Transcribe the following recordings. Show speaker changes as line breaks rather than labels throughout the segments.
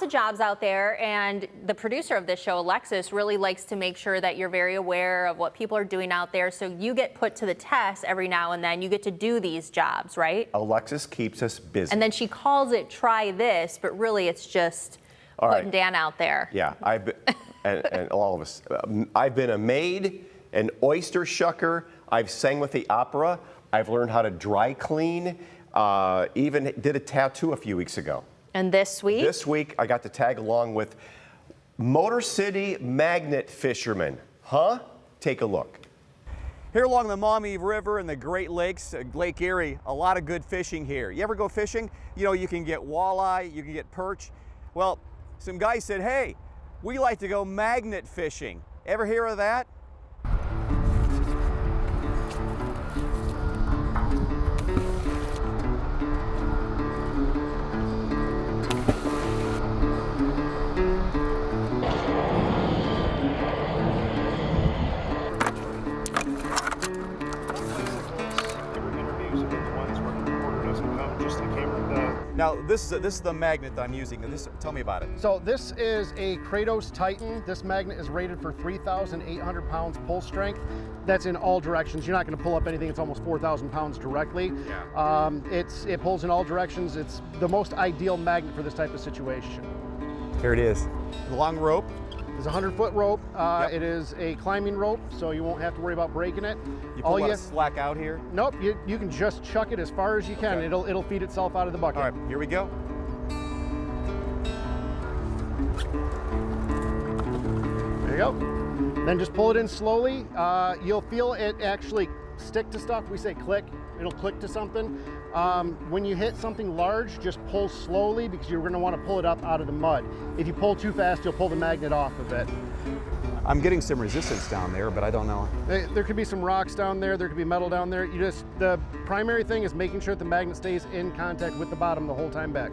lots of jobs out there, and the producer of this show, Alexis, really likes to make sure that you're very aware of what people are doing out there. So you get put to the test every now and then. You get to do these jobs, right?
Alexis keeps us busy.
And then she calls it try this, but really it's just putting Dan out there.
Yeah, and all of us. I've been a maid, an oyster shucker. I've sang with the opera. I've learned how to dry clean. Even did a tattoo a few weeks ago.
And this week?
This week, I got to tag along with Motor City magnet fishermen. Huh? Take a look.
Here along the Maumee River and the Great Lakes, Lake Erie, a lot of good fishing here. You ever go fishing? You know, you can get walleye, you can get perch. Well, some guys said, hey, we like to go magnet fishing. Ever hear of that? Now, this is the magnet that I'm using. Tell me about it.
So this is a Kratos Titan. This magnet is rated for 3,800 pounds pull strength. That's in all directions. You're not going to pull up anything. It's almost 4,000 pounds directly. Yeah. It pulls in all directions. It's the most ideal magnet for this type of situation.
Here it is. The long rope.
It's a 100-foot rope.
Yep.
It is a climbing rope, so you won't have to worry about breaking it.
You pull it slack out here?
Nope, you can just chuck it as far as you can. Okay. It'll feed itself out of the bucket.
All right, here we go.
There you go. Then just pull it in slowly. You'll feel it actually stick to stuff. We say click. It'll click to something. When you hit something large, just pull slowly because you're going to want to pull it up out of the mud. If you pull too fast, you'll pull the magnet off of it.
I'm getting some resistance down there, but I don't know.
There could be some rocks down there. There could be metal down there. The primary thing is making sure the magnet stays in contact with the bottom the whole time back.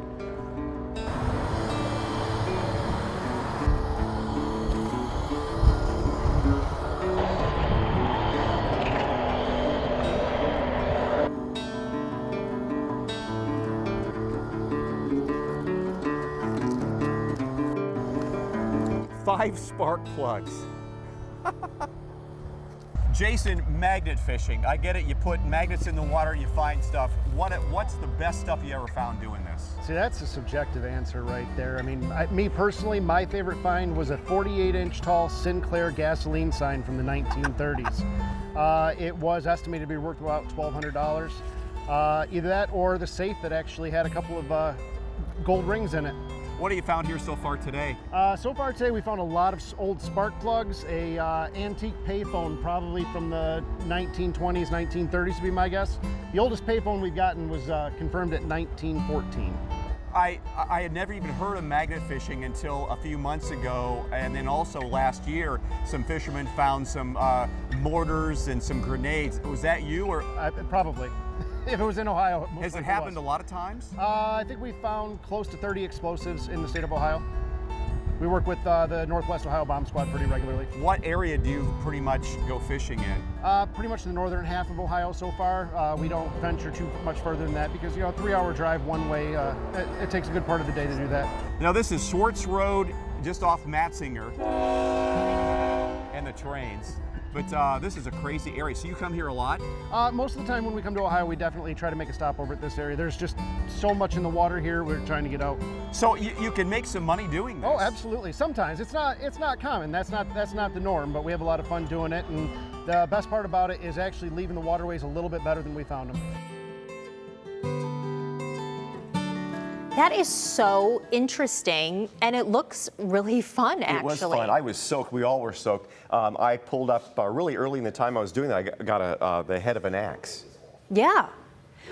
Five spark plugs. Jason, magnet fishing. I get it. You put magnets in the water, you find stuff. What's the best stuff you ever found doing this?
See, that's a subjective answer right there. I mean, me personally, my favorite find was a 48-inch tall Sinclair gasoline sign from the 1930s. It was estimated to be worth about $1,200. Either that or the safe that actually had a couple of gold rings in it.
What have you found here so far today?
So far today we found a lot of old spark plugs, a antique payphone probably from the 1920s, 1930s to be my guess. The oldest payphone we've gotten was confirmed at 1914.
I had never even heard of magnet fishing until a few months ago, and then also last year some fishermen found some mortars and some grenades. Was that you or?
Probably. If it was in Ohio.
Has it happened a lot of times?
I think we found close to 30 explosives in the state of Ohio. We work with the Northwest Ohio Bomb Squad pretty regularly.
What area do you pretty much go fishing in?
Pretty much the northern half of Ohio so far. We don't venture too much further than that because, you know, a 3-hour drive one way, it takes a good part of the day to do that.
Now this is Swartz Road, just off Matzinger, and the trains. But this is a crazy area. So you come here a lot?
Most of the time when we come to Ohio, we definitely try to make a stop over at this area. There's just so much in the water here. We're trying to get out.
So you can make some money doing this?
Oh, absolutely. Sometimes it's not common. That's not the norm. But we have a lot of fun doing it. And the best part about it is actually leaving the waterways a little bit better than we found them.
That is so interesting, and it looks really fun, actually.
It was fun. I was soaked. We all were soaked. I pulled up really early in the time I was doing that. I got the head of an axe.
Yeah.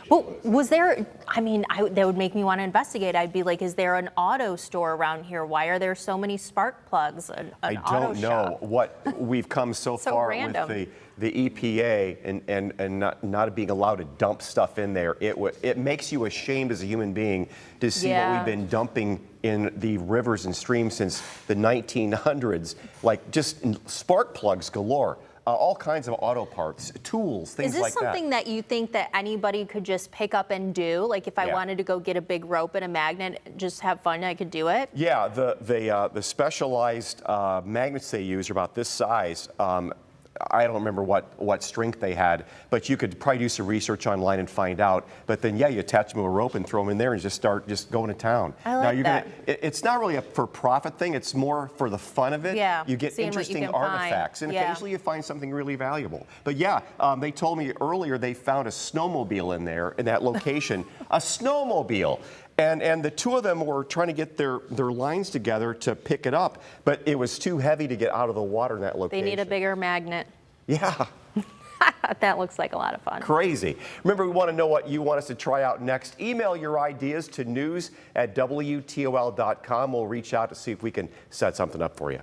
Well, was there, I mean, that would make me want to investigate. I'd be like, is there an auto store around here? Why are there so many spark plugs?
I don't know what we've come so far
random.
with the EPA and not being allowed to dump stuff in there. It makes you ashamed as a human being to see what we've been dumping in the rivers and streams since the 1900s, like just spark plugs galore. all kinds of auto parts, tools, things
Is this
like that.
something that you think that anybody could just pick up and do? Like if I
Yeah.
wanted to go get a big rope and a magnet, just have fun, I could do it?
Yeah, the specialized magnets they use are about this size. I don't remember what strength they had, but you could probably do some research online and find out. But then, yeah, you attach them to a rope and throw them in there and just start going to town.
I like that.
It's not really a for-profit thing. It's more for the fun of it.
Yeah,
You get
seeing what you
interesting
can find.
artifacts, and
Yeah.
occasionally you find something really valuable. But yeah, they told me earlier they found a snowmobile in there, in that location. A snowmobile. And the two of them were trying to get their lines together to pick it up, but it was too heavy to get out of the water in that
They
location.
need a bigger magnet.
Yeah,
That looks like a lot of fun.
crazy. Remember, we want to know what you want us to try out next. Email your ideas to news@WTOL.com. We'll reach out to see if we can set something up for you.